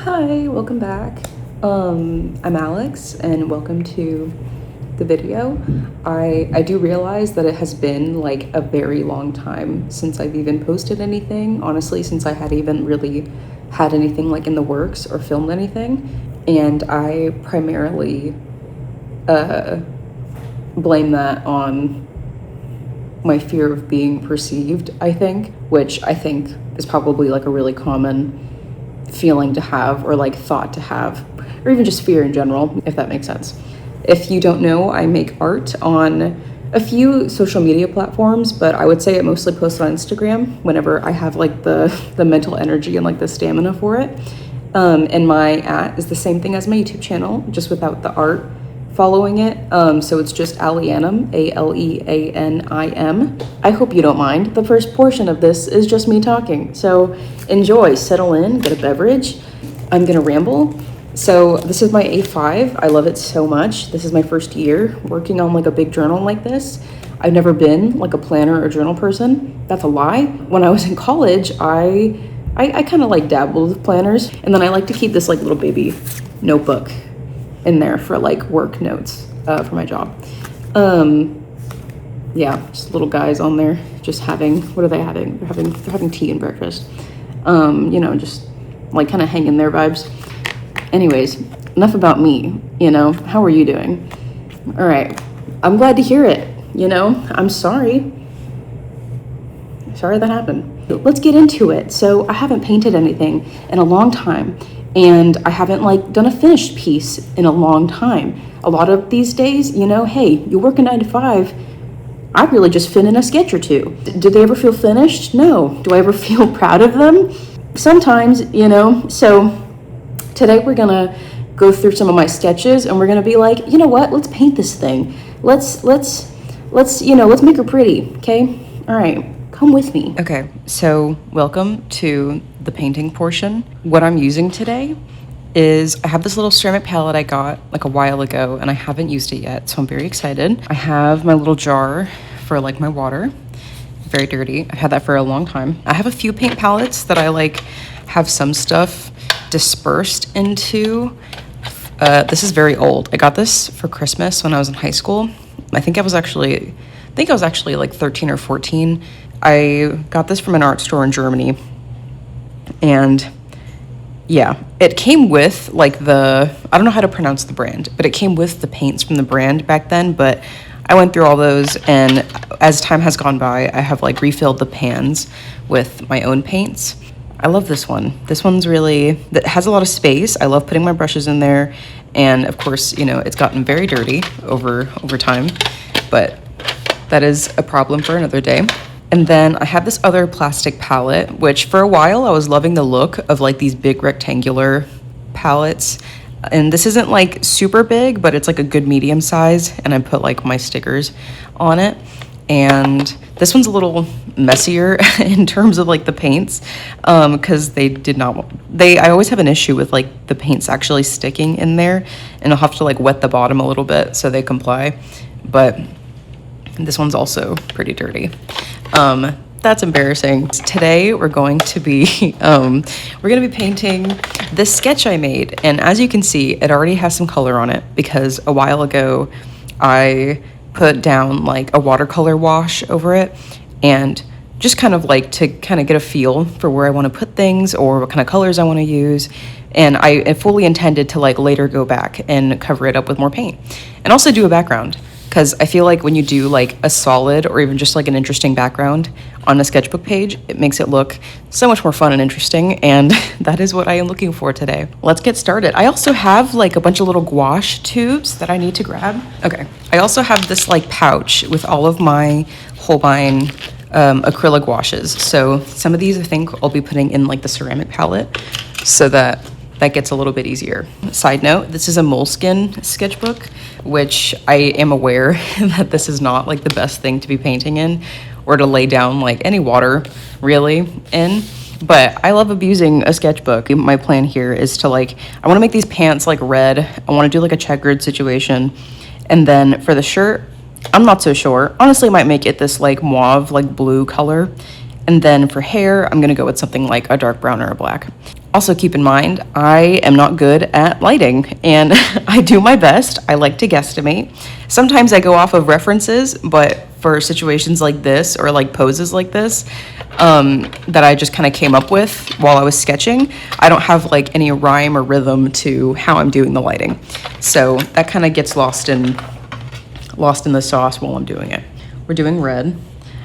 Hi, welcome back. I'm Alex and welcome to the video. I do realize that it has been like a very long time since I've even posted anything, honestly, since I had even really had anything like in the works or filmed anything. And I primarily blame that on my fear of being perceived, I think, which I think is probably like a really common feeling to have, or like thought to have, or even just fear in general, if that makes sense. If you don't know, I make art on a few social media platforms, but I would say I mostly post on Instagram whenever I have like the mental energy and like the stamina for it. And my is the same thing as my YouTube channel, just without the art following it. So it's just Aleanim, Aleanim. I hope you don't mind. The first portion of this is just me talking. So enjoy, settle in, get a beverage. I'm gonna ramble. So this is my A5. I love it so much. This is my first year working on like a big journal like this. I've never been like a planner or journal person. That's a lie. When I was in college, I kind of like dabbled with planners, and then I like to keep this like little baby notebook in there for like work notes for my job. Yeah, just little guys on there just having, what are they having? They're having tea and breakfast. You know, just like kind of hanging there vibes. Anyways, enough about me, you know. How are you doing? All right, I'm glad to hear it, you know. I'm sorry that happened. Let's get into it. So I haven't painted anything in a long time, and I haven't like done a finished piece in a long time. A lot of these days, you know, hey, you work a 9 to 5, I really just fit in a sketch or two. Do they ever feel finished? No. Do I ever feel proud of them? Sometimes, you know. So today we're gonna go through some of my sketches, and we're gonna be like, you know what, let's paint this thing. Let's you know, let's make her pretty, okay? All right, come with me. Okay, so welcome to the painting portion. What I'm using today is, I have this little ceramic palette I got like a while ago, and I haven't used it yet, so I'm very excited. I have my little jar for like my water, very dirty. I've had that for a long time. I have a few paint palettes that I like have some stuff dispersed into. This is very old. I got this for Christmas when I was in high school. I think I was actually like 13 or 14. I got this from an art store in Germany, and yeah, it came with like I don't know how to pronounce the brand, but it came with the paints from the brand back then. But I went through all those, and as time has gone by, I have like refilled the pans with my own paints. I love this one. This one's that has a lot of space. I love putting my brushes in there. And of course, you know, it's gotten very dirty over time, but that is a problem for another day. And then I have this other plastic palette, which for a while I was loving the look of like these big rectangular palettes. And this isn't like super big, but it's like a good medium size. And I put like my stickers on it. And this one's a little messier in terms of like the paints, because I always have an issue with like the paints actually sticking in there, and I'll have to like wet the bottom a little bit so they comply. But this one's also pretty dirty. That's embarrassing. Today we're going to be painting this sketch I made, and as you can see, it already has some color on it because a while ago I put down like a watercolor wash over it, and just kind of like to kind of get a feel for where I want to put things or what kind of colors I want to use. And I fully intended to like later go back and cover it up with more paint, and also do a background, because I feel like when you do like a solid or even just like an interesting background on a sketchbook page, it makes it look so much more fun and interesting, and that is what I am looking for today. Let's get started. I also have like a bunch of little gouache tubes that I need to grab. Okay, I also have this like pouch with all of my Holbein acrylic gouaches. So some of these I think I'll be putting in like the ceramic palette, so that gets a little bit easier. Side note, this is a Moleskine sketchbook, which I am aware that this is not like the best thing to be painting in, or to lay down like any water really in, but I love abusing a sketchbook. My plan here is to like, I want to make these pants like red. I want to do like a checkered situation, and then for the shirt, I'm not so sure. Honestly, I might make it this like mauve, like blue color, and then for hair, I'm gonna go with something like a dark brown or a black. Also keep in mind, I am not good at lighting, and I do my best. I like to guesstimate. Sometimes I go off of references, but for situations like this or like poses like this, that I just kind of came up with while I was sketching, I don't have like any rhyme or rhythm to how I'm doing the lighting. So that kind of gets lost in the sauce while I'm doing it. We're doing red.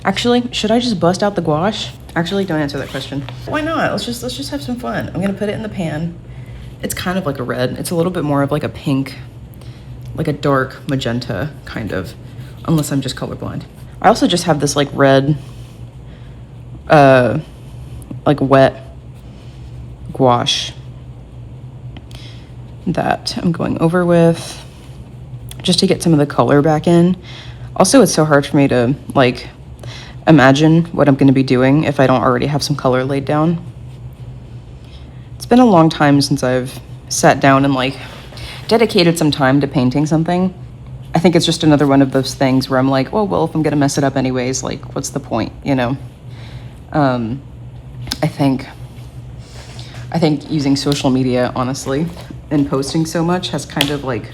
Actually, should I just bust out the gouache? Actually, don't answer that question. Why not? Let's just have some fun. I'm gonna put it in the pan. It's kind of like a red. It's a little bit more of like a pink, like a dark magenta kind of, unless I'm just colorblind. I also just have this like red, like wet gouache that I'm going over with just to get some of the color back in. Also, it's so hard for me to like imagine what I'm going to be doing if I don't already have some color laid down. It's been a long time since I've sat down and like dedicated some time to painting something. I think it's just another one of those things where I'm like, oh, well, if I'm going to mess it up anyways, like, what's the point, you know? I think using social media, honestly, and posting so much has kind of like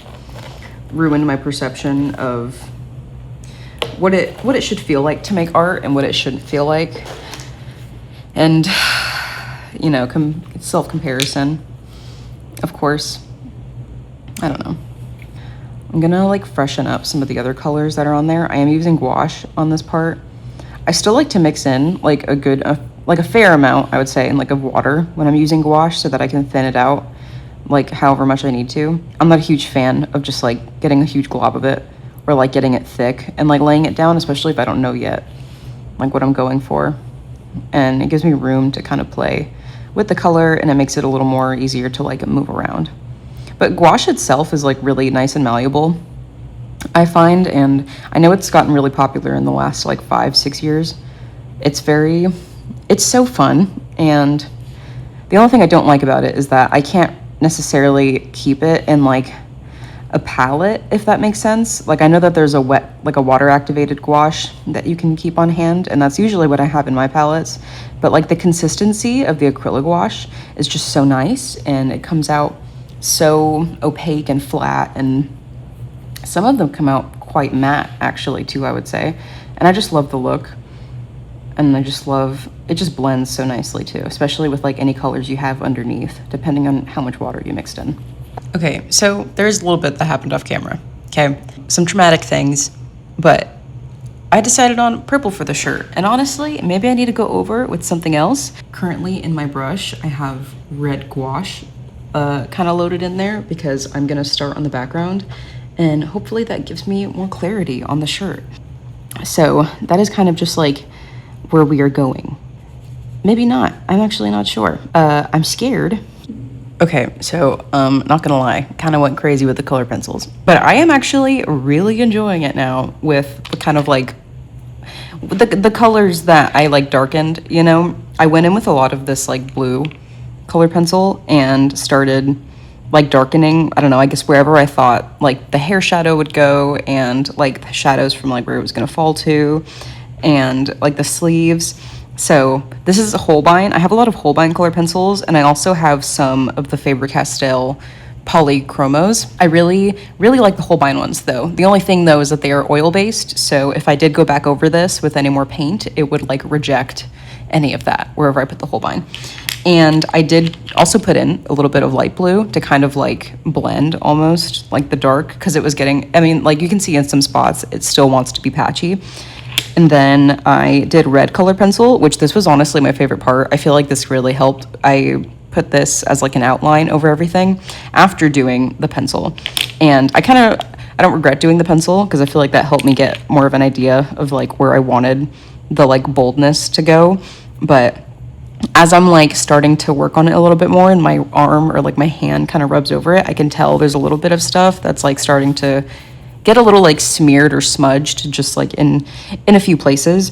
ruined my perception of what it should feel like to make art and what it shouldn't feel like. And, you know, self-comparison, of course. I don't know. I'm gonna like freshen up some of the other colors that are on there. I am using gouache on this part. I still like to mix in like like a fair amount, I would say, in like of water when I'm using gouache so that I can thin it out like however much I need to. I'm not a huge fan of just like getting a huge glob of it or like getting it thick and like laying it down, especially if I don't know yet like what I'm going for. And it gives me room to kind of play with the color, and it makes it a little more easier to like move around. But gouache itself is like really nice and malleable, I find, and I know it's gotten really popular in the last like 5-6 years. It's so fun, and the only thing I don't like about it is that I can't necessarily keep it in like a palette, if that makes sense. Like I know that there's a water activated gouache that you can keep on hand, and that's usually what I have in my palettes. But like the consistency of the acrylic gouache is just so nice, and it comes out so opaque and flat, and some of them come out quite matte actually too, I would say. And I just love the look, and I just love it. Just blends so nicely too, especially with like any colors you have underneath, depending on how much water you mixed in. Okay, so there's a little bit that happened off camera, okay? Some traumatic things, but I decided on purple for the shirt. And honestly, maybe I need to go over it with something else. Currently in my brush, I have red gouache kind of loaded in there because I'm gonna start on the background, and hopefully that gives me more clarity on the shirt. So that is kind of just like where we are going. Maybe not, I'm actually not sure. I'm scared. Okay, so not gonna lie, kind of went crazy with the color pencils, but I am actually really enjoying it now with the kind of like the colors that I like darkened, you know. I went in with a lot of this like blue color pencil and started like darkening, I don't know, I guess wherever I thought like the hair shadow would go, and like the shadows from like where it was gonna fall to, and like the sleeves. So this is a Holbein. I have a lot of Holbein color pencils, and I also have some of the Faber-Castell polychromos. I really, really like the Holbein ones though. The only thing though is that they are oil-based, so if I did go back over this with any more paint, it would like reject any of that wherever I put the Holbein. And I did also put in a little bit of light blue to kind of like blend almost like the dark, because it was getting, I mean, like you can see in some spots, it still wants to be patchy. And then I did red color pencil, which this was honestly my favorite part. I feel like this really helped. I put this as like an outline over everything after doing the pencil. And I don't regret doing the pencil, because I feel like that helped me get more of an idea of like where I wanted the like boldness to go. But as I'm like starting to work on it a little bit more, and my arm or like my hand kind of rubs over it, I can tell there's a little bit of stuff that's like starting to get a little like smeared or smudged, just like in a few places.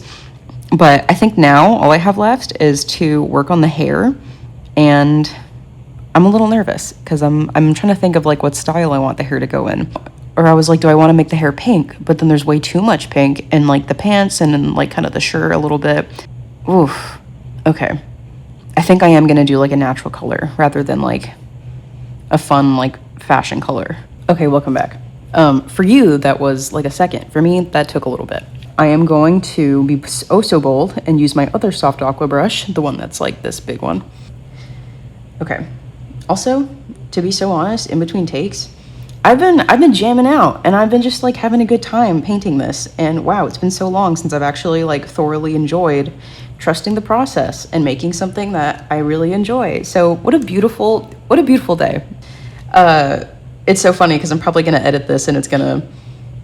But I think now all I have left is to work on the hair, and I'm a little nervous because I'm trying to think of like what style I want the hair to go in. Or I was like, do I want to make the hair pink? But then there's way too much pink in like the pants and in like kind of the shirt a little bit. Oof. Okay. I think I am gonna do like a natural color rather than like a fun like fashion color. Okay, welcome back. For you, that was like a second. For me, that took a little bit. I am going to be oh so bold and use my other soft aqua brush, the one that's like this big one. Okay. Also, to be so honest, in between takes, I've been jamming out and I've been just like having a good time painting this. And wow, it's been so long since I've actually like thoroughly enjoyed trusting the process and making something that I really enjoy. So what a beautiful day. It's so funny because I'm probably gonna edit this and it's gonna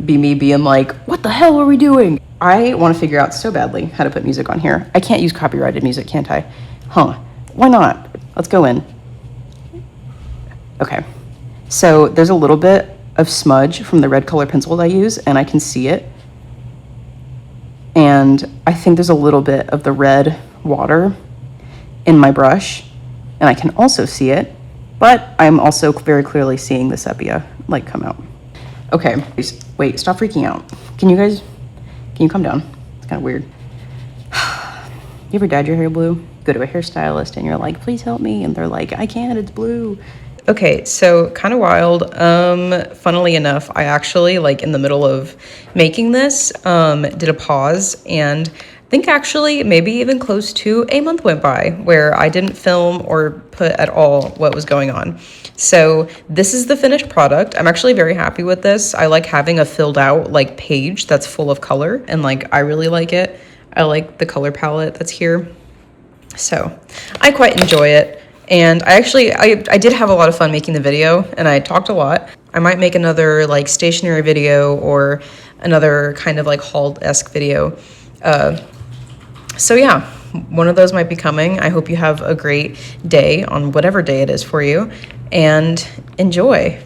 be me being like, what the hell are we doing? I want to figure out so badly how to put music on here. I can't use copyrighted music, can't I? Huh, why not? Let's go in. Okay, so there's a little bit of smudge from the red color pencil that I use, and I can see it. And I think there's a little bit of the red water in my brush, and I can also see it, but I'm also very clearly seeing the sepia like come out. Okay, wait, stop freaking out. Can you calm down? It's kind of weird. You ever dyed your hair blue? Go to a hairstylist and you're like, please help me. And they're like, I can't, it's blue. Okay, so kind of wild. Funnily enough, I actually, like in the middle of making this, did a pause, and I think actually maybe even close to a month went by where I didn't film or put at all what was going on. So this is the finished product. I'm actually very happy with this. I like having a filled out like page that's full of color, and like I really like it. I like the color palette that's here. So I quite enjoy it. And I did have a lot of fun making the video, and I talked a lot. I might make another like stationery video or another kind of like haul-esque video. So yeah, one of those might be coming. I hope you have a great day on whatever day it is for you, and enjoy.